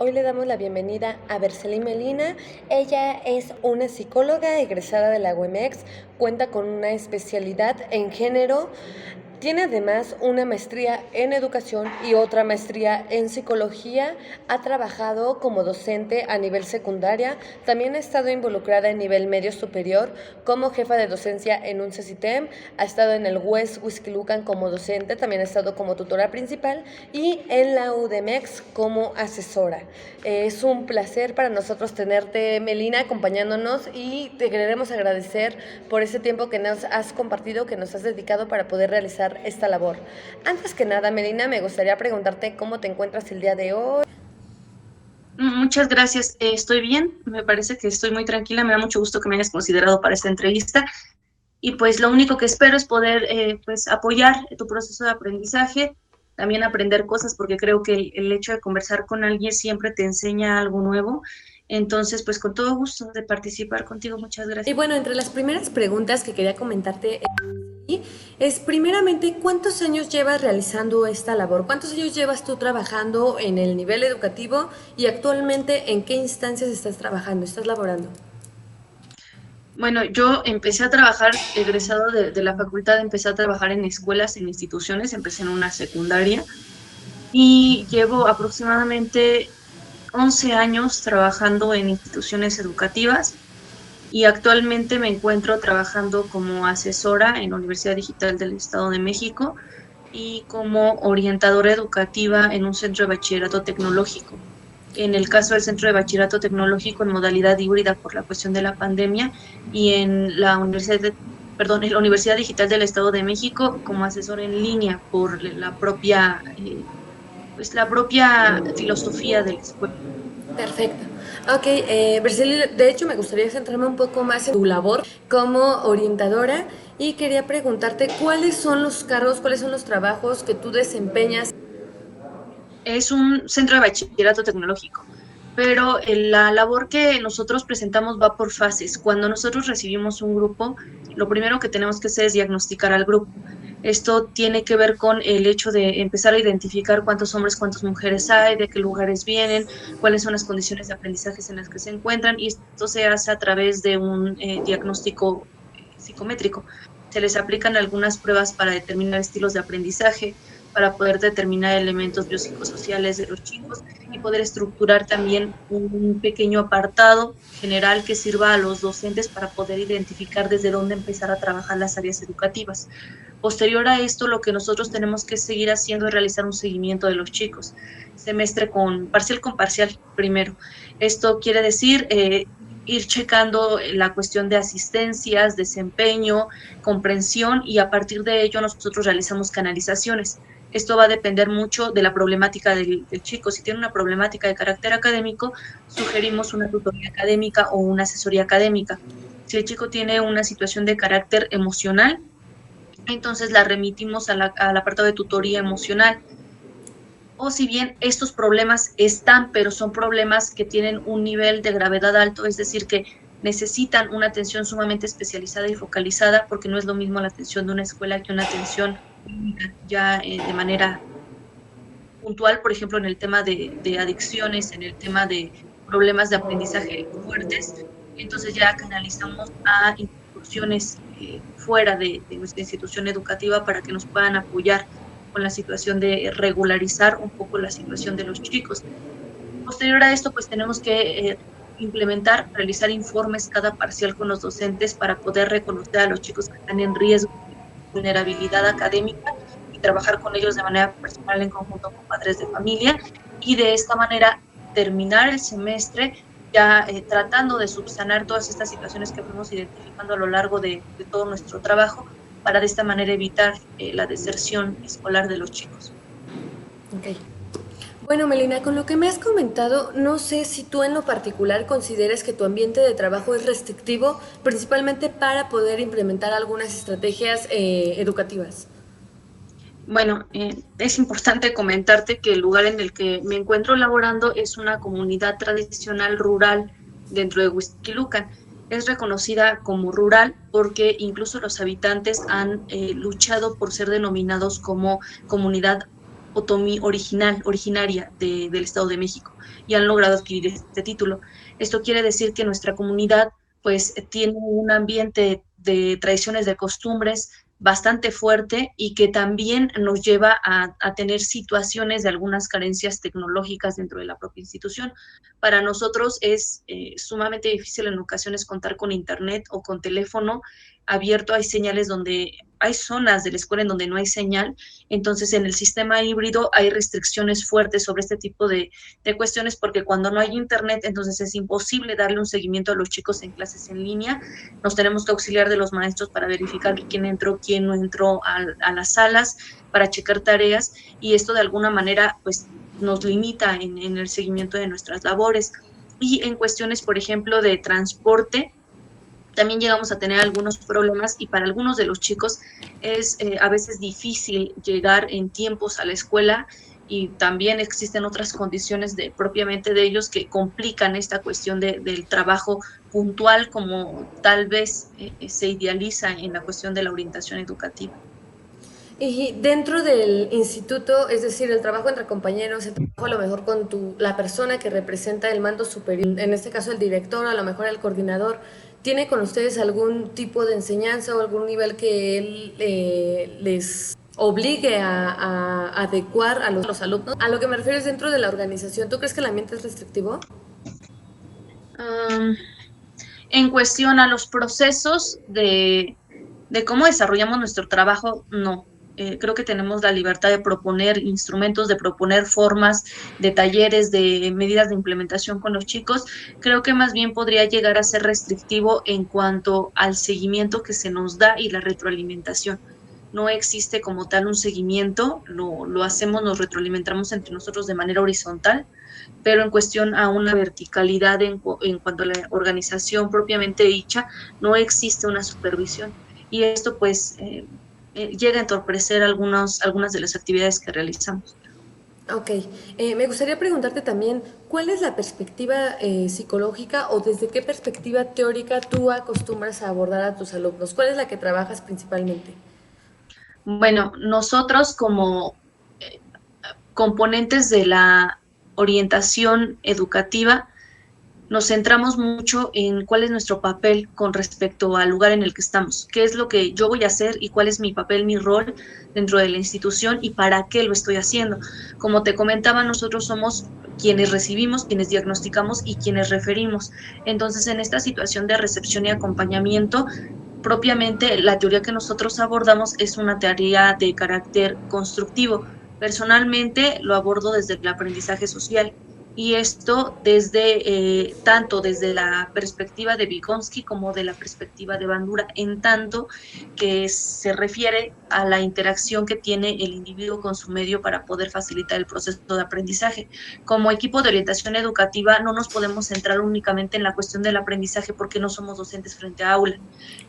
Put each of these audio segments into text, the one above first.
Hoy le damos la bienvenida a Bercely Melina. Ella es una psicóloga egresada de la UEMEX, cuenta con una especialidad en género. Tiene además una maestría en educación y otra maestría en psicología. Ha trabajado como docente a nivel secundaria. También ha estado involucrada en nivel medio superior como jefa de docencia en un CECITEM. Ha estado en el West Huixquilucan como docente. También ha estado como tutora principal y en la UDEMEX como asesora. Es un placer para nosotros tenerte, Melina, acompañándonos, y te queremos agradecer por ese tiempo que nos has compartido, que nos has dedicado para poder realizar esta labor. Antes que nada, Melina, me gustaría preguntarte cómo te encuentras el día de hoy. Muchas gracias, estoy bien, me parece que estoy muy tranquila, me da mucho gusto que me hayas considerado para esta entrevista y pues lo único que espero es poder pues apoyar tu proceso de aprendizaje, también aprender cosas porque creo que el hecho de conversar con alguien siempre te enseña algo nuevo, entonces pues con todo gusto de participar contigo, muchas Y gracias. bueno, entre las primeras preguntas que quería comentarte es primeramente, ¿cuántos años llevas realizando esta labor? ¿Cuántos años llevas tú trabajando en el nivel educativo y actualmente en qué instancias estás trabajando, estás laborando? Bueno, yo empecé a trabajar, egresado de la facultad, empecé a trabajar en escuelas, en instituciones, empecé en una secundaria y llevo aproximadamente 11 años trabajando en instituciones educativas y actualmente me encuentro trabajando como asesora en la Universidad Digital del Estado de México y como orientadora educativa en un centro de bachillerato tecnológico. En el caso del centro de bachillerato tecnológico en modalidad híbrida por la cuestión de la pandemia y en la en la Universidad Digital del Estado de México como asesor en línea por pues la propia filosofía de la escuela. Perfecto. Ok, Bercely, de hecho me gustaría centrarme un poco más en tu labor como orientadora y quería preguntarte cuáles son los cargos, cuáles son los trabajos que tú desempeñas. Es un centro de bachillerato tecnológico, pero la labor que nosotros presentamos va por fases. Cuando nosotros recibimos un grupo, lo primero que tenemos que hacer es diagnosticar al grupo. Esto tiene que ver con el hecho de empezar a identificar cuántos hombres, cuántas mujeres hay, de qué lugares vienen, cuáles son las condiciones de aprendizaje en las que se encuentran, y esto se hace a través de un diagnóstico psicométrico. Se les aplican algunas pruebas para determinar estilos de aprendizaje, para poder determinar elementos biopsicosociales de los chicos y poder estructurar también un pequeño apartado general que sirva a los docentes para poder identificar desde dónde empezar a trabajar las áreas educativas. Posterior a esto, lo que nosotros tenemos que seguir haciendo es realizar un seguimiento de los chicos, semestre con parcial primero. Esto quiere decir ir checando la cuestión de asistencias, desempeño, comprensión y a partir de ello nosotros realizamos canalizaciones. Esto va a depender mucho de la problemática del chico. Si tiene una problemática de carácter académico, sugerimos una tutoría académica o una asesoría académica. Si el chico tiene una situación de carácter emocional, entonces la remitimos al apartado de tutoría emocional. O si bien estos problemas están, pero son problemas que tienen un nivel de gravedad alto, es decir, que necesitan una atención sumamente especializada y focalizada, porque no es lo mismo la atención de una escuela que una atención ya de manera puntual, por ejemplo, en el tema de adicciones, en el tema de problemas de aprendizaje fuertes. Entonces ya canalizamos a instituciones fuera de nuestra institución educativa para que nos puedan apoyar con la situación de regularizar un poco la situación de los chicos. Posterior a esto, pues tenemos que implementar, realizar informes cada parcial con los docentes para poder reconocer a los chicos que están en riesgo de vulnerabilidad académica y trabajar con ellos de manera personal en conjunto con padres de familia y de esta manera terminar el semestre ya tratando de subsanar todas estas situaciones que fuimos identificando a lo largo de todo nuestro trabajo para de esta manera evitar la deserción escolar de los chicos. Ok. Bueno, Melina, con lo que me has comentado, no sé si tú en lo particular consideres que tu ambiente de trabajo es restrictivo, principalmente para poder implementar algunas estrategias educativas. Bueno, es importante comentarte que el lugar en el que me encuentro laborando es una comunidad tradicional rural dentro de Huixquilucan. Es reconocida como rural porque incluso los habitantes han luchado por ser denominados como comunidad originaria del Estado de México y han logrado adquirir este título. Esto quiere decir que nuestra comunidad pues tiene un ambiente de tradiciones, de costumbres bastante fuerte y que también nos lleva a tener situaciones de algunas carencias tecnológicas dentro de la propia institución. Para nosotros es sumamente difícil en ocasiones contar con internet o con teléfono abierto. Hay señales donde hay zonas de la escuela en donde no hay señal, entonces en el sistema híbrido hay restricciones fuertes sobre este tipo de cuestiones, porque cuando no hay internet, entonces es imposible darle un seguimiento a los chicos en clases en línea. Nos tenemos que auxiliar de los maestros para verificar quién entró, quién no entró a las salas, para checar tareas, y esto de alguna manera pues nos limita en el seguimiento de nuestras labores. Y en cuestiones, por ejemplo, de transporte, también llegamos a tener algunos problemas, y para algunos de los chicos es a veces difícil llegar en tiempos a la escuela, y también existen otras condiciones propiamente de ellos que complican esta cuestión del trabajo puntual, como tal vez se idealiza en la cuestión de la orientación educativa. Y dentro del instituto, es decir, el trabajo entre compañeros, el trabajo a lo mejor con la persona que representa el mando superior, en este caso el director, a lo mejor el coordinador, ¿tiene con ustedes algún tipo de enseñanza o algún nivel que él les obligue a adecuar a los alumnos? A lo que me refiero es dentro de la organización. ¿Tú crees que el ambiente es restrictivo? Um, en cuestión a los procesos de cómo desarrollamos nuestro trabajo, no. Creo que tenemos la libertad de proponer instrumentos, de proponer formas, de talleres, de medidas de implementación con los chicos. Creo que más bien podría llegar a ser restrictivo en cuanto al seguimiento que se nos da y la retroalimentación. No existe como tal un seguimiento, lo hacemos, nos retroalimentamos entre nosotros de manera horizontal, pero en cuestión a una verticalidad en cuanto a la organización propiamente dicha, no existe una supervisión. Y esto pues llega a entorpecer algunas de las actividades que realizamos. Ok, me gustaría preguntarte también, ¿cuál es la perspectiva psicológica o desde qué perspectiva teórica tú acostumbras a abordar a tus alumnos? ¿Cuál es la que trabajas principalmente? Bueno, nosotros como componentes de la orientación educativa, nos centramos mucho en cuál es nuestro papel con respecto al lugar en el que estamos, qué es lo que yo voy a hacer y cuál es mi papel, mi rol dentro de la institución y para qué lo estoy haciendo. Como te comentaba, nosotros somos quienes recibimos, quienes diagnosticamos y quienes referimos. Entonces, en esta situación de recepción y acompañamiento, propiamente la teoría que nosotros abordamos es una teoría de carácter constructivo. Personalmente lo abordo desde el aprendizaje social, y esto tanto desde la perspectiva de Vygotsky como de la perspectiva de Bandura, en tanto que se refiere a la interacción que tiene el individuo con su medio para poder facilitar el proceso de aprendizaje. Como equipo de orientación educativa no nos podemos centrar únicamente en la cuestión del aprendizaje, porque no somos docentes frente a aula,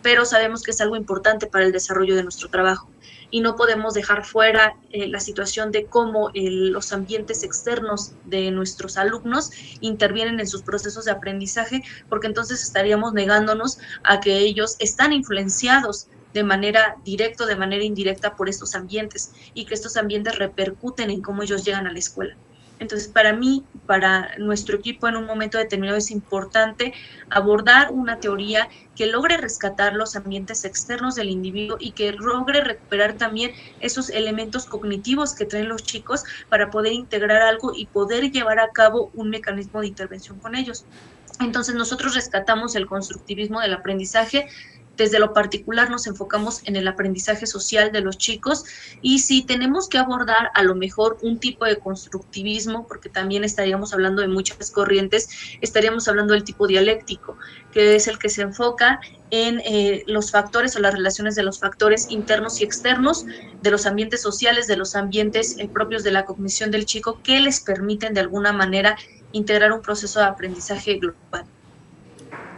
pero sabemos que es algo importante para el desarrollo de nuestro trabajo, y no podemos dejar fuera la situación de cómo los ambientes externos de nuestros alumnos intervienen en sus procesos de aprendizaje, porque entonces estaríamos negándonos a que ellos están influenciados de manera directa o de manera indirecta por estos ambientes, y que estos ambientes repercuten en cómo ellos llegan a la escuela. Entonces, para mí, para nuestro equipo, en un momento determinado es importante abordar una teoría que logre rescatar los ambientes externos del individuo y que logre recuperar también esos elementos cognitivos que traen los chicos para poder integrar algo y poder llevar a cabo un mecanismo de intervención con ellos. Entonces, nosotros rescatamos el constructivismo del aprendizaje. Desde lo particular nos enfocamos en el aprendizaje social de los chicos, y si tenemos que abordar a lo mejor un tipo de constructivismo, porque también estaríamos hablando de muchas corrientes, estaríamos hablando del tipo dialéctico, que es el que se enfoca en los factores o las relaciones de los factores internos y externos, de los ambientes sociales, de los ambientes propios de la cognición del chico, que les permiten de alguna manera integrar un proceso de aprendizaje global.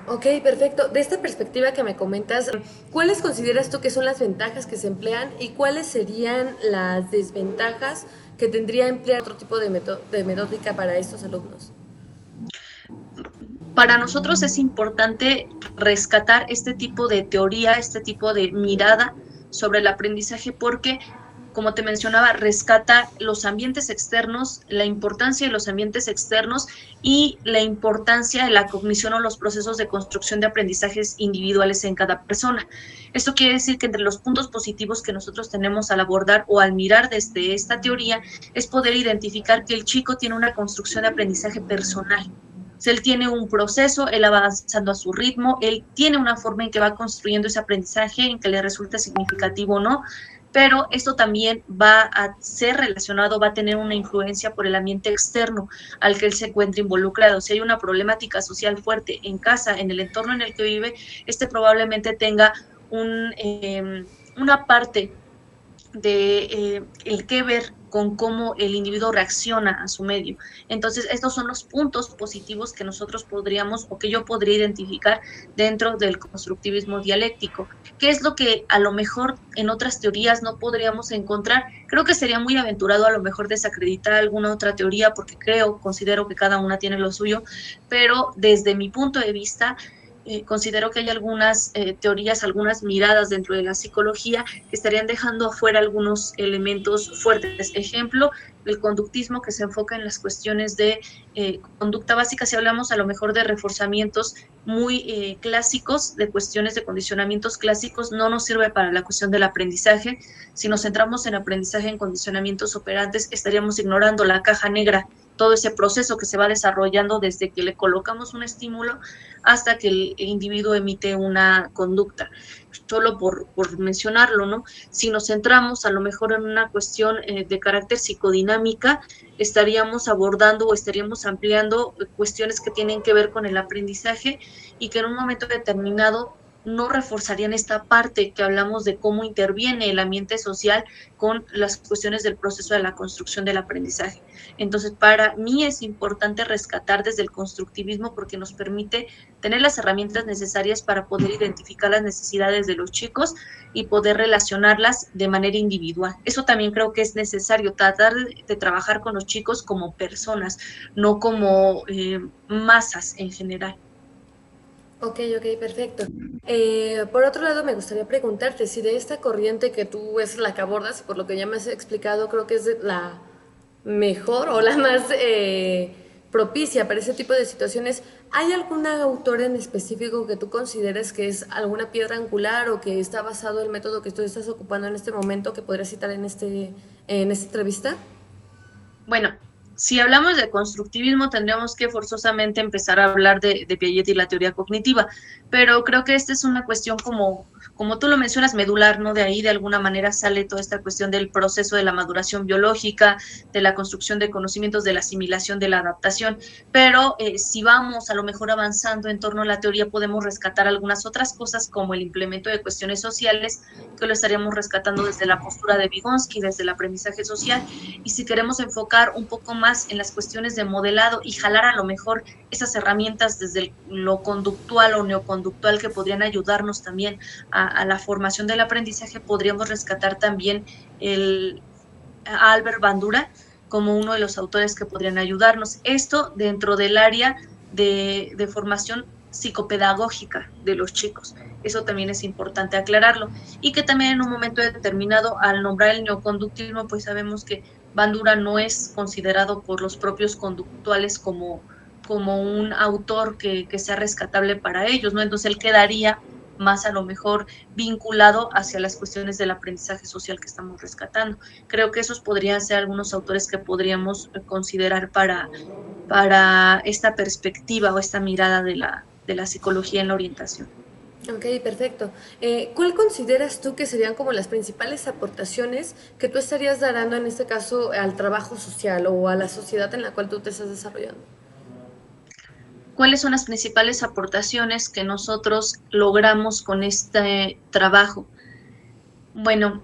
Ok, perfecto. De esta perspectiva que me comentas, ¿cuáles consideras tú que son las ventajas que se emplean y cuáles serían las desventajas que tendría emplear otro tipo de metódica para estos alumnos? Para nosotros es importante rescatar este tipo de teoría, este tipo de mirada sobre el aprendizaje, porque como te mencionaba, rescata los ambientes externos, la importancia de los ambientes externos y la importancia de la cognición o los procesos de construcción de aprendizajes individuales en cada persona. Esto quiere decir que entre los puntos positivos que nosotros tenemos al abordar o al mirar desde esta teoría es poder identificar que el chico tiene una construcción de aprendizaje personal. O sea, él tiene un proceso, él va avanzando a su ritmo, él tiene una forma en que va construyendo ese aprendizaje, en que le resulta significativo o no, pero esto también va a ser relacionado, va a tener una influencia por el ambiente externo al que él se encuentra involucrado. Si hay una problemática social fuerte en casa, en el entorno en el que vive, este probablemente tenga una parte de el que ver con cómo el individuo reacciona a su medio. Entonces, estos son los puntos positivos que nosotros podríamos o que yo podría identificar dentro del constructivismo dialéctico. ¿Qué es lo que a lo mejor en otras teorías no podríamos encontrar? Creo que sería muy aventurado a lo mejor desacreditar alguna otra teoría porque considero que cada una tiene lo suyo, pero desde mi punto de vista, considero que hay algunas teorías, algunas miradas dentro de la psicología que estarían dejando afuera algunos elementos fuertes. Ejemplo, el conductismo que se enfoca en las cuestiones de conducta básica, si hablamos a lo mejor de reforzamientos muy clásicos, de cuestiones de condicionamientos clásicos, no nos sirve para la cuestión del aprendizaje. Si nos centramos en aprendizaje en condicionamientos operantes, estaríamos ignorando la caja negra, todo ese proceso que se va desarrollando desde que le colocamos un estímulo hasta que el individuo emite una conducta. Solo por mencionarlo, ¿no? Si nos centramos a lo mejor en una cuestión de carácter psicodinámica, estaríamos abordando o estaríamos ampliando cuestiones que tienen que ver con el aprendizaje y que en un momento determinado no reforzarían esta parte que hablamos de cómo interviene el ambiente social con las cuestiones del proceso de la construcción del aprendizaje. Entonces, para mí es importante rescatar desde el constructivismo porque nos permite tener las herramientas necesarias para poder identificar las necesidades de los chicos y poder relacionarlas de manera individual. Eso también creo que es necesario, tratar de trabajar con los chicos como personas, no como masas en general. Ok, ok, perfecto. Por otro lado, me gustaría preguntarte si de esta corriente que tú es la que abordas, por lo que ya me has explicado, creo que es la mejor o la más propicia para ese tipo de situaciones, ¿hay alguna autora en específico que tú consideres que es alguna piedra angular o que está basado en el método que tú estás ocupando en este momento que podrías citar en esta entrevista? Bueno, si hablamos de constructivismo, tendríamos que forzosamente empezar a hablar de Piaget y la teoría cognitiva, pero creo que esta es una cuestión como tú lo mencionas, medular, ¿no? De ahí de alguna manera sale toda esta cuestión del proceso de la maduración biológica, de la construcción de conocimientos, de la asimilación, de la adaptación, pero si vamos a lo mejor avanzando en torno a la teoría, podemos rescatar algunas otras cosas como el implemento de cuestiones sociales, que lo estaríamos rescatando desde la postura de Vygotsky, desde el aprendizaje social, y si queremos enfocar un poco más en las cuestiones de modelado y jalar a lo mejor esas herramientas desde lo conductual o neoconductual que podrían ayudarnos también a la formación del aprendizaje, podríamos rescatar también a Albert Bandura como uno de los autores que podrían ayudarnos. Esto dentro del área de formación psicopedagógica de los chicos. Eso también es importante aclararlo. Y que también en un momento determinado, al nombrar el neoconductismo, pues sabemos que Bandura no es considerado por los propios conductuales como un autor que sea rescatable para ellos, ¿no? Entonces él quedaría más a lo mejor vinculado hacia las cuestiones del aprendizaje social que estamos rescatando. Creo que esos podrían ser algunos autores que podríamos considerar para esta perspectiva o esta mirada de la psicología en la orientación. Ok, perfecto. ¿Cuál consideras tú que serían como las principales aportaciones que tú estarías dando en este caso al trabajo social o a la sociedad en la cual tú te estás desarrollando? ¿Cuáles son las principales aportaciones que nosotros logramos con este trabajo? Bueno,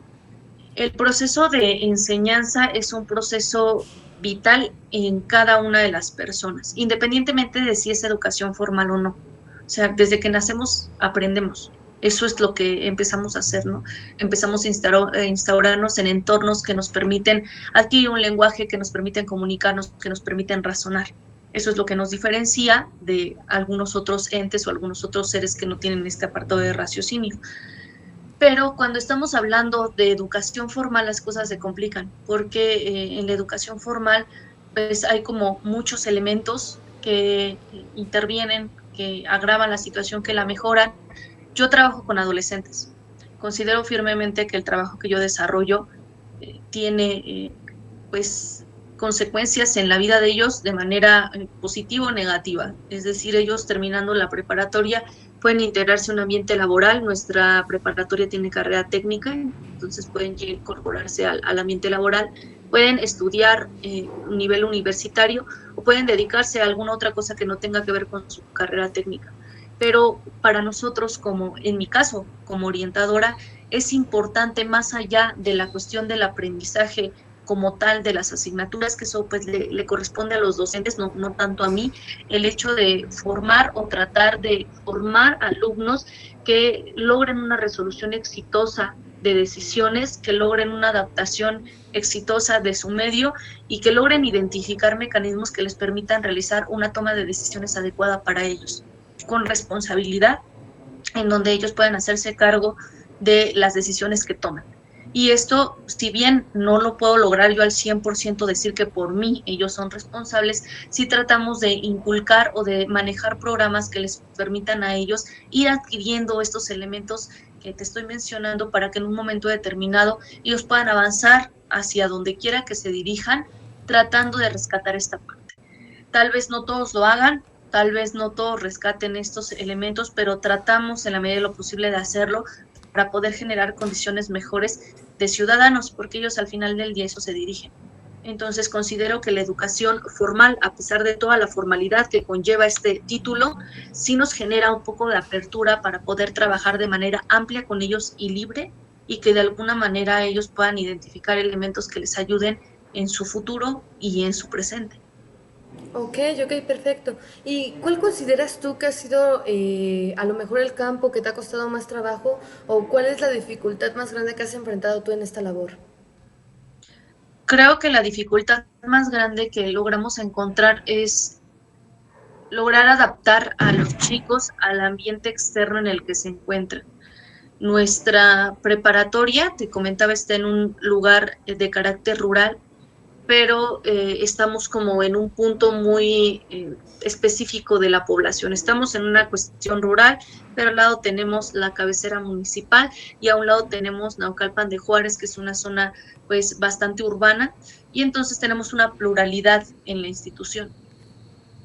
el proceso de enseñanza es un proceso vital en cada una de las personas, independientemente de si es educación formal o no. O sea, desde que nacemos aprendemos. Eso es lo que empezamos a hacer, ¿no? Empezamos a instaurarnos en entornos que nos permiten adquirir un lenguaje, que nos permiten comunicarnos, que nos permiten razonar. Eso es lo que nos diferencia de algunos otros entes o algunos otros seres que no tienen este apartado de raciocinio. Pero cuando estamos hablando de educación formal, las cosas se complican, porque en la educación formal, pues hay como muchos elementos que intervienen, que agravan la situación, que la mejoran. Yo trabajo con adolescentes. Considero firmemente que el trabajo que yo desarrollo tiene pues consecuencias en la vida de ellos de manera positiva o negativa. Es decir, ellos terminando la preparatoria pueden integrarse a un ambiente laboral. Nuestra preparatoria tiene carrera técnica, entonces pueden incorporarse al ambiente laboral, pueden estudiar un nivel universitario o pueden dedicarse a alguna otra cosa que no tenga que ver con su carrera técnica. Pero para nosotros, como en mi caso, como orientadora, es importante más allá de la cuestión del aprendizaje como tal de las asignaturas, que eso pues le corresponde a los docentes, no tanto a mí, el hecho de formar o tratar de formar alumnos que logren una resolución exitosa de decisiones, que logren una adaptación exitosa de su medio y que logren identificar mecanismos que les permitan realizar una toma de decisiones adecuada para ellos, con responsabilidad, en donde ellos puedan hacerse cargo de las decisiones que toman. Y esto, si bien no lo puedo lograr yo al 100% decir que por mí ellos son responsables, sí tratamos de inculcar o de manejar programas que les permitan a ellos ir adquiriendo estos elementos que te estoy mencionando para que en un momento determinado ellos puedan avanzar hacia donde quiera que se dirijan, tratando de rescatar esta parte. Tal vez no todos lo hagan, tal vez no todos rescaten estos elementos, pero tratamos en la medida de lo posible de hacerlo para poder generar condiciones mejores de ciudadanos, porque ellos al final del día eso se dirigen. Entonces considero que la educación formal, a pesar de toda la formalidad que conlleva este título, sí nos genera un poco de apertura para poder trabajar de manera amplia con ellos y libre, y que de alguna manera ellos puedan identificar elementos que les ayuden en su futuro y en su presente. Ok, ok, perfecto. ¿Y cuál consideras tú que ha sido a lo mejor el campo que te ha costado más trabajo o cuál es la dificultad más grande que has enfrentado tú en esta labor? Creo que la dificultad más grande que logramos encontrar es lograr adaptar a los chicos al ambiente externo en el que se encuentran. Nuestra preparatoria, te comentaba, está en un lugar de carácter rural, pero estamos como en un punto muy específico de la población. Estamos en una cuestión rural, pero al lado tenemos la cabecera municipal y a un lado tenemos Naucalpan de Juárez, que es una zona pues bastante urbana, y entonces tenemos una pluralidad en la institución.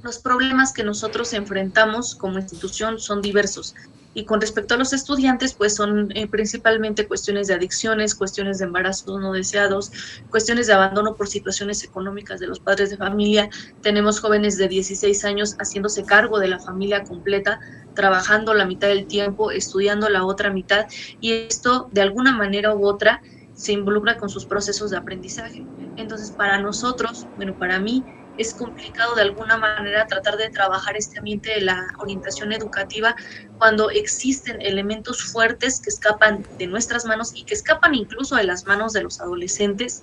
Los problemas que nosotros enfrentamos como institución son diversos. Y con respecto a los estudiantes, pues son principalmente cuestiones de adicciones, cuestiones de embarazos no deseados, cuestiones de abandono por situaciones económicas de los padres de familia. Tenemos jóvenes de 16 años haciéndose cargo de la familia completa, trabajando la mitad del tiempo, estudiando la otra mitad, y esto de alguna manera u otra se involucra con sus procesos de aprendizaje. Entonces, para nosotros, bueno, para mí, es complicado de alguna manera tratar de trabajar este ambiente de la orientación educativa cuando existen elementos fuertes que escapan de nuestras manos y que escapan incluso de las manos de los adolescentes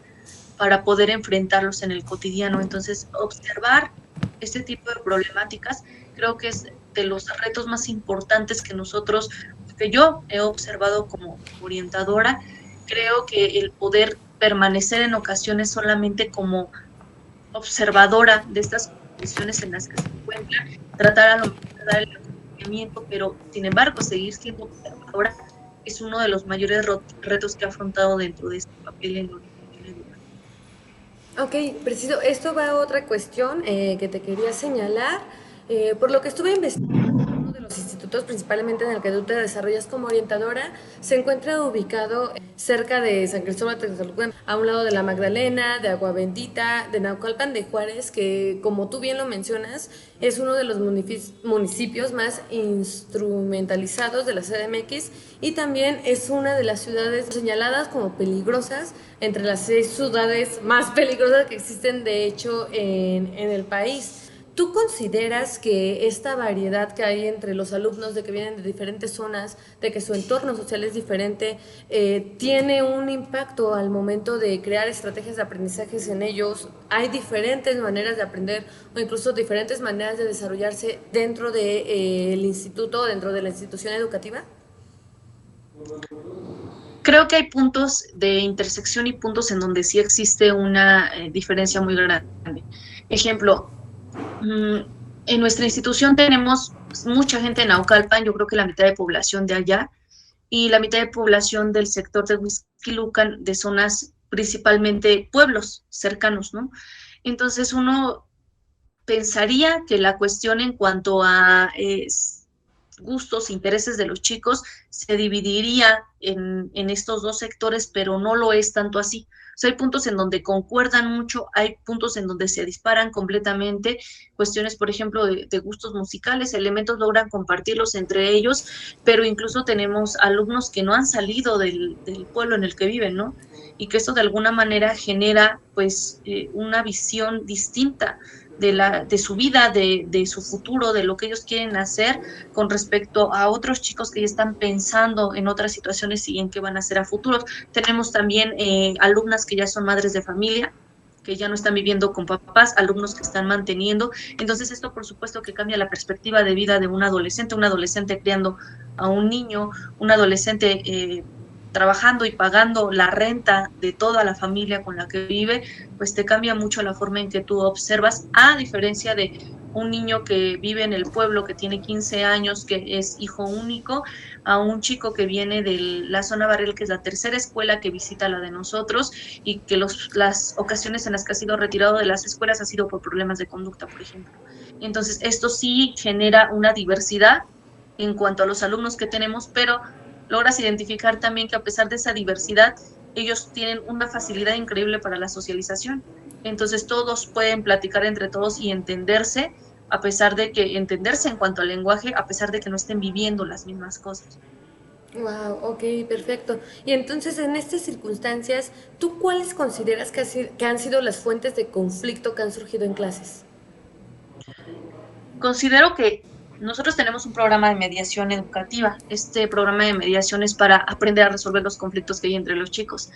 para poder enfrentarlos en el cotidiano. Entonces, observar este tipo de problemáticas creo que es de los retos más importantes que nosotros, que yo he observado como orientadora. Creo que el poder permanecer en ocasiones solamente como observadora de estas condiciones en las que se encuentran, tratar a lo mejor de dar el acompañamiento, pero sin embargo seguir siendo observadora es uno de los mayores retos que ha afrontado dentro de este papel en la orientación educativa. Ok, preciso. Esto va a otra cuestión que te quería señalar. Por lo que estuve investigando, uno de los institutos, principalmente en el que tú te desarrollas como orientadora, se encuentra ubicado cerca de San Cristóbal Textolcuen, a un lado de la Magdalena, de Agua Bendita, de Naucalpan de Juárez, que como tú bien lo mencionas, es uno de los municipios más instrumentalizados de la CDMX y también es una de las ciudades señaladas como peligrosas entre las 6 ciudades más peligrosas que existen de hecho en el país. ¿Tú consideras que esta variedad que hay entre los alumnos de que vienen de diferentes zonas, de que su entorno social es diferente, tiene un impacto al momento de crear estrategias de aprendizajes en ellos? ¿Hay diferentes maneras de aprender o incluso diferentes maneras de desarrollarse dentro del instituto, dentro de la institución educativa? Creo que hay puntos de intersección y puntos en donde sí existe una diferencia muy grande. Ejemplo, en nuestra institución tenemos mucha gente en Naucalpan, yo creo que la mitad de población de allá, y la mitad de población del sector de Huixquilucan, de zonas principalmente pueblos cercanos, ¿no? Entonces uno pensaría que la cuestión en cuanto a gustos, intereses de los chicos se dividiría en estos dos sectores, pero no lo es tanto así. O sea, hay puntos en donde concuerdan mucho, hay puntos en donde se disparan completamente, cuestiones, por ejemplo, de gustos musicales, elementos logran compartirlos entre ellos, pero incluso tenemos alumnos que no han salido del pueblo en el que viven, ¿no? Y que esto de alguna manera genera, pues, una visión distinta de su vida, de su futuro, de lo que ellos quieren hacer con respecto a otros chicos que ya están pensando en otras situaciones y en qué van a hacer a futuro. Tenemos también alumnas que ya son madres de familia, que ya no están viviendo con papás, alumnos que están manteniendo. Entonces esto por supuesto que cambia la perspectiva de vida de un adolescente criando a un niño, un adolescente trabajando y pagando la renta de toda la familia con la que vive, pues te cambia mucho la forma en que tú observas, a diferencia de un niño que vive en el pueblo, que tiene 15 años, que es hijo único, a un chico que viene de la zona barrial, que es la tercera escuela que visita la de nosotros, y que las ocasiones en las que ha sido retirado de las escuelas ha sido por problemas de conducta, por ejemplo. Entonces, esto sí genera una diversidad en cuanto a los alumnos que tenemos, pero logras identificar también que a pesar de esa diversidad, ellos tienen una facilidad increíble para la socialización. Entonces todos pueden platicar entre todos y entenderse, a pesar de que entenderse en cuanto al lenguaje, a pesar de que no estén viviendo las mismas cosas. Wow, ok, perfecto. Y entonces, en estas circunstancias, ¿tú cuáles consideras que han sido las fuentes de conflicto que han surgido en clases? Considero que nosotros tenemos un programa de mediación educativa. Este programa de mediación es para aprender a resolver los conflictos que hay entre los chicos.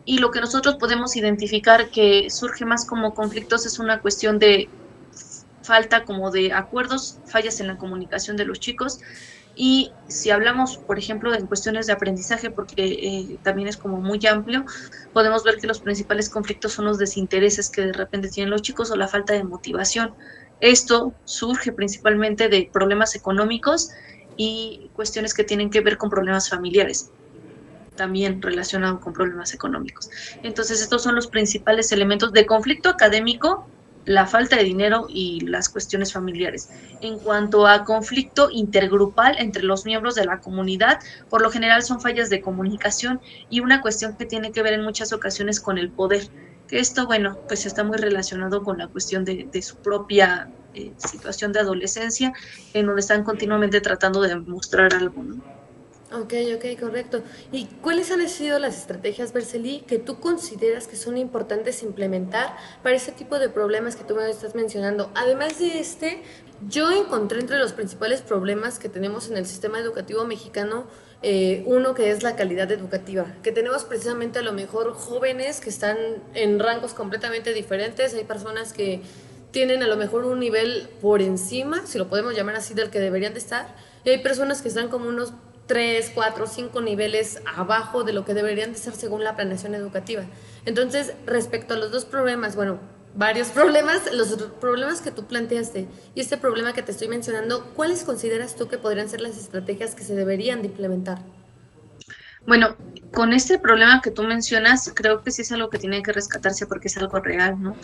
Y lo que nosotros podemos identificar que surge más como conflictos es una cuestión de falta como de acuerdos, fallas en la comunicación de los chicos. Y si hablamos, por ejemplo, en cuestiones de aprendizaje, porque también es como muy amplio, podemos ver que los principales conflictos son los desintereses que de repente tienen los chicos o la falta de motivación. Esto surge principalmente de problemas económicos y cuestiones que tienen que ver con problemas familiares, también relacionado con problemas económicos. Entonces, estos son los principales elementos de conflicto académico, la falta de dinero y las cuestiones familiares. En cuanto a conflicto intergrupal entre los miembros de la comunidad, por lo general son fallas de comunicación y una cuestión que tiene que ver en muchas ocasiones con el poder, que esto, bueno, pues está muy relacionado con la cuestión de su propia situación de adolescencia, en donde están continuamente tratando de demostrar algo, ¿no? Ok, ok, correcto. ¿Y cuáles han sido las estrategias, Berceli, que tú consideras que son importantes implementar para ese tipo de problemas que tú me estás mencionando? Además de este, yo encontré entre los principales problemas que tenemos en el sistema educativo mexicano uno que es la calidad educativa, que tenemos precisamente a lo mejor jóvenes que están en rangos completamente diferentes, hay personas que tienen a lo mejor un nivel por encima, si lo podemos llamar así, del que deberían de estar, y hay personas que están como unos 3, 4, 5 niveles abajo de lo que deberían de ser según la planeación educativa. Entonces, respecto a los dos problemas, bueno, varios problemas, los problemas que tú planteaste y este problema que te estoy mencionando, ¿cuáles consideras tú que podrían ser las estrategias que se deberían de implementar? Bueno, con este problema que tú mencionas, creo que sí es algo que tiene que rescatarse porque es algo real, ¿no?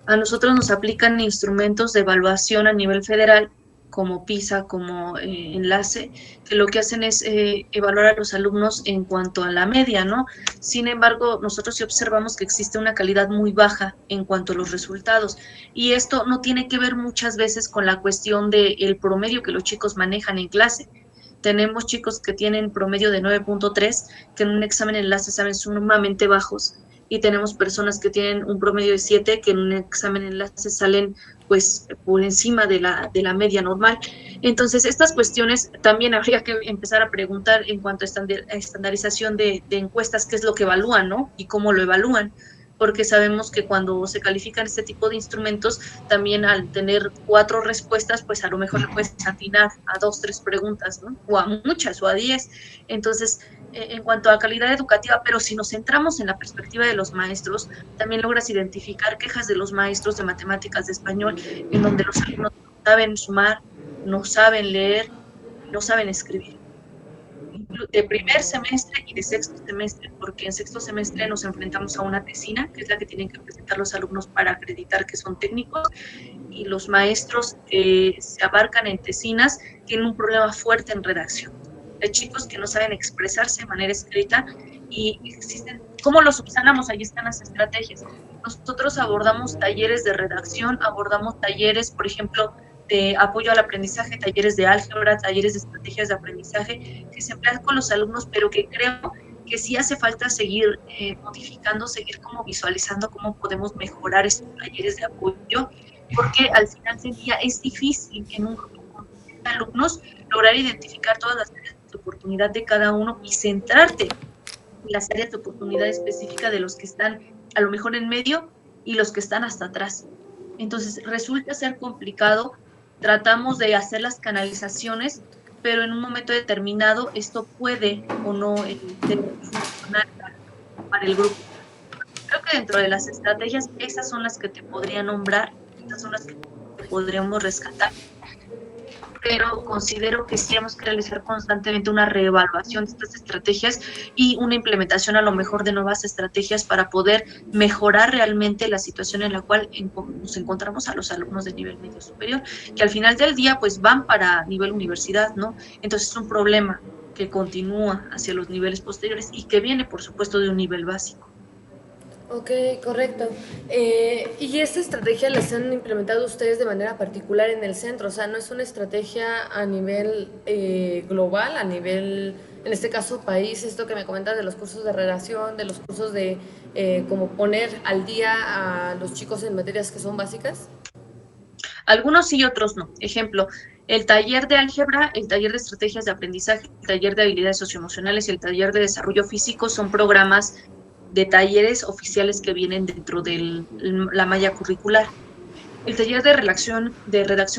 A nosotros nos aplican instrumentos de evaluación a nivel federal, como PISA, como enlace, que lo que hacen es evaluar a los alumnos en cuanto a la media, ¿no? Sin embargo, nosotros sí observamos que existe una calidad muy baja en cuanto a los resultados. Y esto no tiene que ver muchas veces con la cuestión del promedio que los chicos manejan en clase. Tenemos chicos que tienen promedio de 9.3, que en un examen enlace saben sumamente bajos, y tenemos personas que tienen un promedio de 7, que en un examen enlace salen pues por encima de la media normal. Entonces, estas cuestiones también habría que empezar a preguntar en cuanto a estandarización de encuestas, qué es lo que evalúan, ¿no? Y cómo lo evalúan, porque sabemos que cuando se califican este tipo de instrumentos, también al tener 4 respuestas, pues a lo mejor le puedes atinar a 2, 3 preguntas, ¿no? O a muchas, o a 10. Entonces, en cuanto a calidad educativa, pero si nos centramos en la perspectiva de los maestros, también logras identificar quejas de los maestros de matemáticas, de español, en donde los alumnos no saben sumar, no saben leer, no saben escribir, de primer semestre y de sexto semestre, porque en sexto semestre nos enfrentamos a una tesina, que es la que tienen que presentar los alumnos para acreditar que son técnicos, y los maestros se abarcan en tesinas, tienen un problema fuerte en redacción. Hay chicos que no saben expresarse de manera escrita y existen, ¿cómo los subsanamos? Ahí están las estrategias. Nosotros abordamos talleres de redacción, abordamos talleres, por ejemplo, de apoyo al aprendizaje, talleres de álgebra, talleres de estrategias de aprendizaje que se emplean con los alumnos, pero que creo que sí hace falta seguir modificando, seguir como visualizando cómo podemos mejorar estos talleres de apoyo, porque al final del día es difícil en un grupo con 30 alumnos lograr identificar todas las áreas de oportunidad de cada uno y centrarte en las áreas de oportunidad específica de los que están a lo mejor en medio y los que están hasta atrás. Entonces resulta ser complicado, tratamos de hacer las canalizaciones, pero en un momento determinado esto puede o no funcionar para el grupo. Creo que dentro de las estrategias, esas son las que te podría nombrar, esas son las que podríamos rescatar, pero considero que sí tenemos que realizar constantemente una reevaluación de estas estrategias y una implementación a lo mejor de nuevas estrategias para poder mejorar realmente la situación en la cual nos encontramos a los alumnos de nivel medio superior, que al final del día pues van para nivel universidad, ¿no? Entonces es un problema que continúa hacia los niveles posteriores y que viene, por supuesto, de un nivel básico. Ok, correcto. ¿Y esta estrategia la han implementado ustedes de manera particular en el centro? O sea, no es una estrategia a nivel global, a nivel, en este caso, país, esto que me comentas de los cursos de redacción, de los cursos de como poner al día a los chicos en materias que son básicas. Algunos sí y otros no. Ejemplo, el taller de álgebra, el taller de estrategias de aprendizaje, el taller de habilidades socioemocionales y el taller de desarrollo físico son programas de talleres oficiales que vienen dentro de la malla curricular. El taller de redacción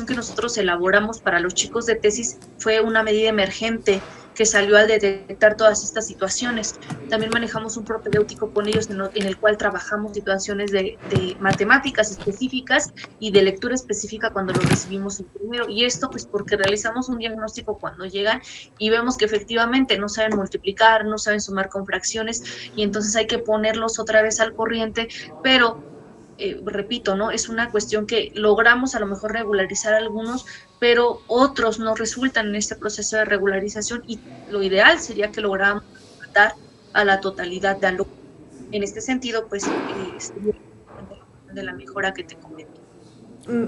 que nosotros elaboramos para los chicos de tesis fue una medida emergente que salió al detectar todas estas situaciones. También manejamos un propedéutico con ellos en el cual trabajamos situaciones de matemáticas específicas y de lectura específica cuando lo recibimos en primero. Y esto pues porque realizamos un diagnóstico cuando llegan y vemos que efectivamente no saben multiplicar, no saben sumar con fracciones y entonces hay que ponerlos otra vez al corriente, pero repito, ¿no? Es una cuestión que logramos a lo mejor regularizar algunos, pero otros no resultan en este proceso de regularización y lo ideal sería que lográramos tratar a la totalidad de alumnos. En este sentido, pues, sería de la mejora que te comento.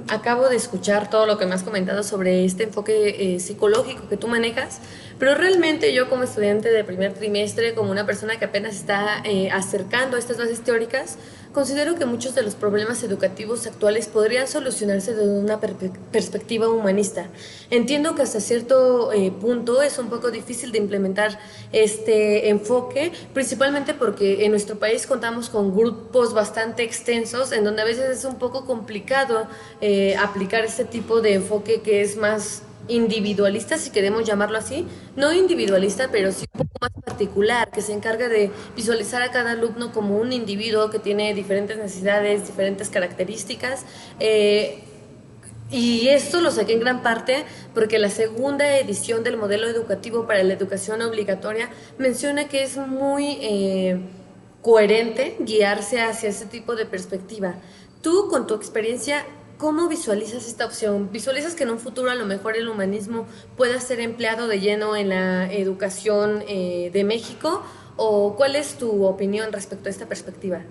Acabo de escuchar todo lo que me has comentado sobre este enfoque psicológico que tú manejas, pero realmente yo como estudiante de primer trimestre, como una persona que apenas está acercando a estas bases teóricas, considero que muchos de los problemas educativos actuales podrían solucionarse desde una perspectiva humanista. Entiendo que hasta cierto punto es un poco difícil de implementar este enfoque, principalmente porque en nuestro país contamos con grupos bastante extensos, en donde a veces es un poco complicado aplicar este tipo de enfoque que es más individualista, si queremos llamarlo así, no individualista, pero sí un poco más particular, que se encarga de visualizar a cada alumno como un individuo que tiene diferentes necesidades, diferentes características. Y esto lo saqué en gran parte porque la segunda edición del modelo educativo para la educación obligatoria menciona que es muy coherente guiarse hacia ese tipo de perspectiva. Tú, con tu experiencia, ¿cómo visualizas esta opción? ¿Visualizas que en un futuro a lo mejor el humanismo pueda ser empleado de lleno en la educación de México? ¿O cuál es tu opinión respecto a esta perspectiva?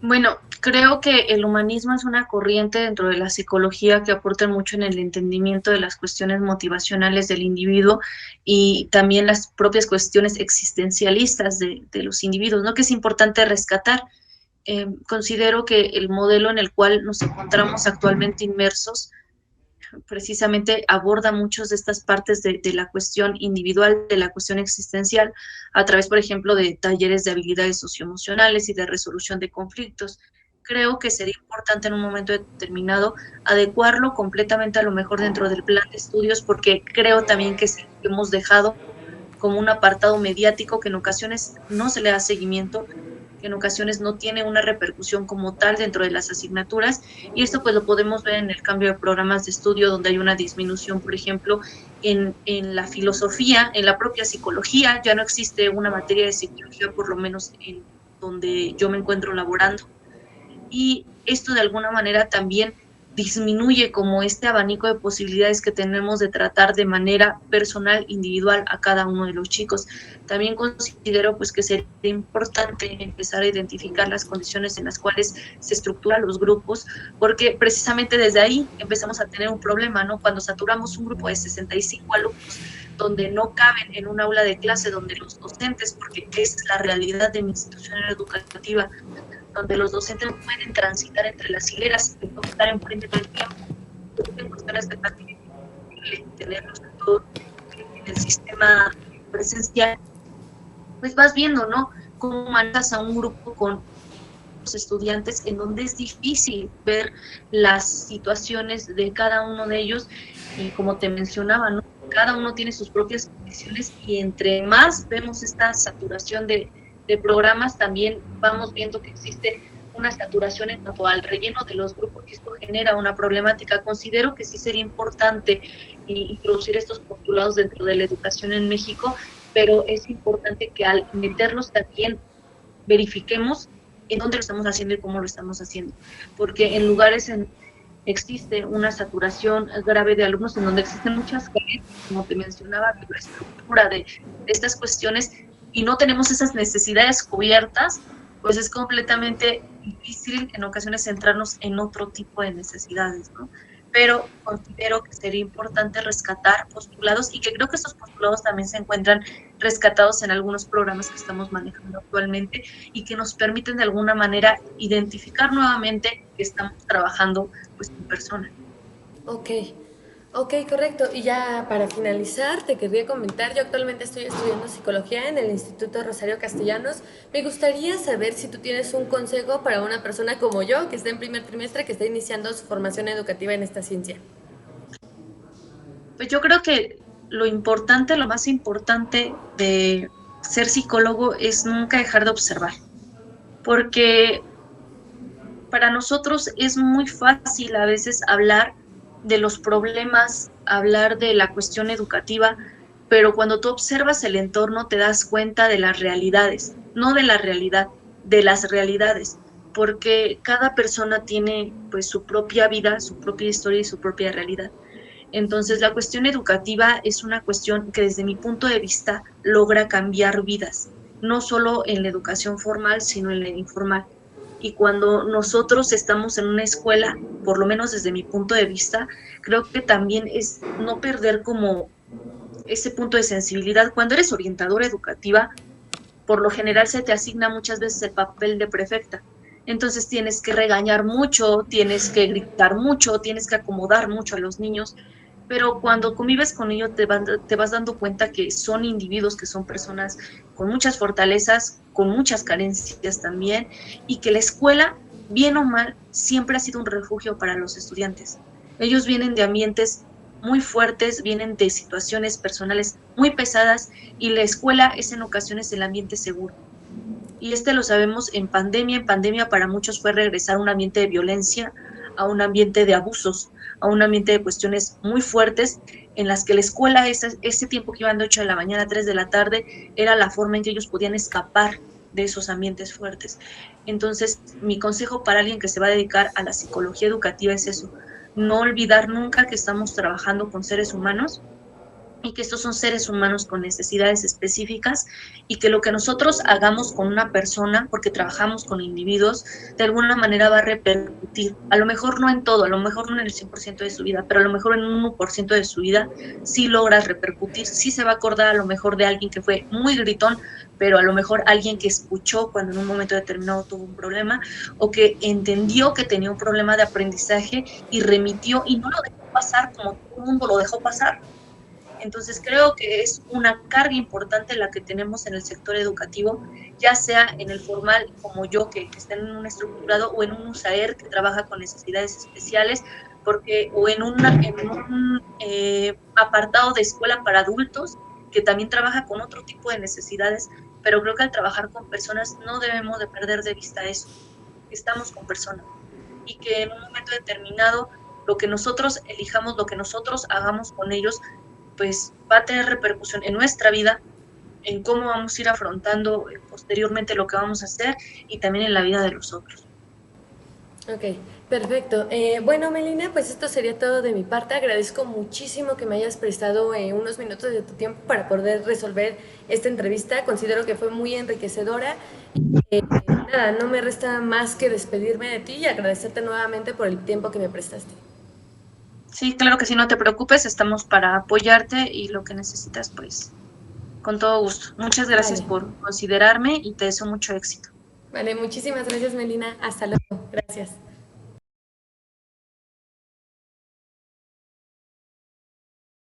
Bueno, creo que el humanismo es una corriente dentro de la psicología que aporta mucho en el entendimiento de las cuestiones motivacionales del individuo y también las propias cuestiones existencialistas de los individuos, ¿no? Que es importante rescatar. Considero que el modelo en el cual nos encontramos actualmente inmersos precisamente aborda muchas de estas partes de la cuestión individual, de la cuestión existencial, a través, por ejemplo, de talleres de habilidades socioemocionales y de resolución de conflictos. Creo que sería importante en un momento determinado adecuarlo completamente a lo mejor dentro del plan de estudios, porque creo también que sí hemos dejado como un apartado mediático que en ocasiones no se le da seguimiento, que en ocasiones no tiene una repercusión como tal dentro de las asignaturas, y esto pues lo podemos ver en el cambio de programas de estudio, donde hay una disminución, por ejemplo, en la filosofía, en la propia psicología. Ya no existe una materia de psicología, por lo menos en donde yo me encuentro laborando, y esto de alguna manera también disminuye como este abanico de posibilidades que tenemos de tratar de manera personal, individual a cada uno de los chicos. También considero pues que sería importante empezar a identificar las condiciones en las cuales se estructuran los grupos, porque precisamente desde ahí empezamos a tener un problema, ¿no? Cuando saturamos un grupo de 65 alumnos donde no caben en un aula de clase, donde los docentes, porque esa es la realidad de mi institución educativa, donde los docentes no pueden transitar entre las hileras, que no estar enfrente todo el tiempo, en cuestiones de tenerlos todo en el sistema presencial, pues vas viendo, ¿no? Cómo mandas a un grupo con los estudiantes en donde es difícil ver las situaciones de cada uno de ellos, y como te mencionaba, ¿no? Cada uno tiene sus propias condiciones, y entre más vemos esta saturación de programas, también vamos viendo que existe una saturación en cuanto al relleno de los grupos, y esto genera una problemática. Considero que sí sería importante introducir estos postulados dentro de la educación en México, pero es importante que al meterlos también verifiquemos en dónde lo estamos haciendo y cómo lo estamos haciendo, porque en lugares existe una saturación grave de alumnos, en donde existen muchas carencias, como te mencionaba, de la estructura de estas cuestiones, y no tenemos esas necesidades cubiertas, pues es completamente difícil en ocasiones centrarnos en otro tipo de necesidades, ¿no? Pero considero que sería importante rescatar postulados, y que creo que estos postulados también se encuentran rescatados en algunos programas que estamos manejando actualmente, y que nos permiten de alguna manera identificar nuevamente que estamos trabajando pues en persona. Ok, ok, correcto. Y ya para finalizar, te quería comentar, yo actualmente estoy estudiando psicología en el Instituto Rosario Castellanos. Me gustaría saber si tú tienes un consejo para una persona como yo, que está en primer trimestre, que está iniciando su formación educativa en esta ciencia. Pues yo creo que lo importante, lo más importante de ser psicólogo es nunca dejar de observar, porque para nosotros es muy fácil a veces hablar de los problemas, hablar de la cuestión educativa, pero cuando tú observas el entorno te das cuenta de las realidades, no de la realidad, de las realidades, porque cada persona tiene pues su propia vida, su propia historia y su propia realidad. Entonces, la cuestión educativa es una cuestión que desde mi punto de vista logra cambiar vidas, no solo en la educación formal, sino en la informal. Y cuando nosotros estamos en una escuela, por lo menos desde mi punto de vista, creo que también es no perder como ese punto de sensibilidad. Cuando eres orientadora educativa, por lo general se te asigna muchas veces el papel de prefecta. Entonces tienes que regañar mucho, tienes que gritar mucho, tienes que acomodar mucho a los niños, pero cuando convives con ellos te vas dando cuenta que son individuos, que son personas con muchas fortalezas, con muchas carencias también, y que la escuela, bien o mal, siempre ha sido un refugio para los estudiantes. Ellos vienen de ambientes muy fuertes, vienen de situaciones personales muy pesadas, y la escuela es en ocasiones el ambiente seguro. Y lo sabemos en pandemia. En pandemia para muchos fue regresar a un ambiente de violencia, a un ambiente de abusos, a un ambiente de cuestiones muy fuertes, en las que la escuela, ese tiempo que iban de 8 de la mañana a 3 de la tarde, era la forma en que ellos podían escapar de esos ambientes fuertes. Entonces, mi consejo para alguien que se va a dedicar a la psicología educativa es eso: no olvidar nunca que estamos trabajando con seres humanos, y que estos son seres humanos con necesidades específicas, y que lo que nosotros hagamos con una persona, porque trabajamos con individuos, de alguna manera va a repercutir, a lo mejor no en todo, a lo mejor no en el 100% de su vida, pero a lo mejor en un 1% de su vida sí logras repercutir, sí se va a acordar a lo mejor de alguien que fue muy gritón, pero a lo mejor alguien que escuchó cuando en un momento determinado tuvo un problema, o que entendió que tenía un problema de aprendizaje y remitió, y no lo dejó pasar como todo el mundo lo dejó pasar. Entonces creo que es una carga importante la que tenemos en el sector educativo, ya sea en el formal como yo, que está en un estructurado, o en un USAER que trabaja con necesidades especiales, porque, o en un apartado de escuela para adultos que también trabaja con otro tipo de necesidades, pero creo que al trabajar con personas no debemos de perder de vista eso, que estamos con personas y que en un momento determinado lo que nosotros elijamos, lo que nosotros hagamos con ellos, pues va a tener repercusión en nuestra vida, en cómo vamos a ir afrontando posteriormente lo que vamos a hacer y también en la vida de los otros. Ok, perfecto. Bueno, Melina, pues esto sería todo de mi parte. Agradezco muchísimo que me hayas prestado unos minutos de tu tiempo para poder resolver esta entrevista. Considero que fue muy enriquecedora. Nada, no me resta más que despedirme de ti y agradecerte nuevamente por el tiempo que me prestaste. Sí, claro que sí, no te preocupes, estamos para apoyarte y lo que necesitas, pues, con todo gusto. Muchas gracias Vale, por considerarme y te deseo mucho éxito. vale, muchísimas gracias, Melina. Hasta luego. Gracias.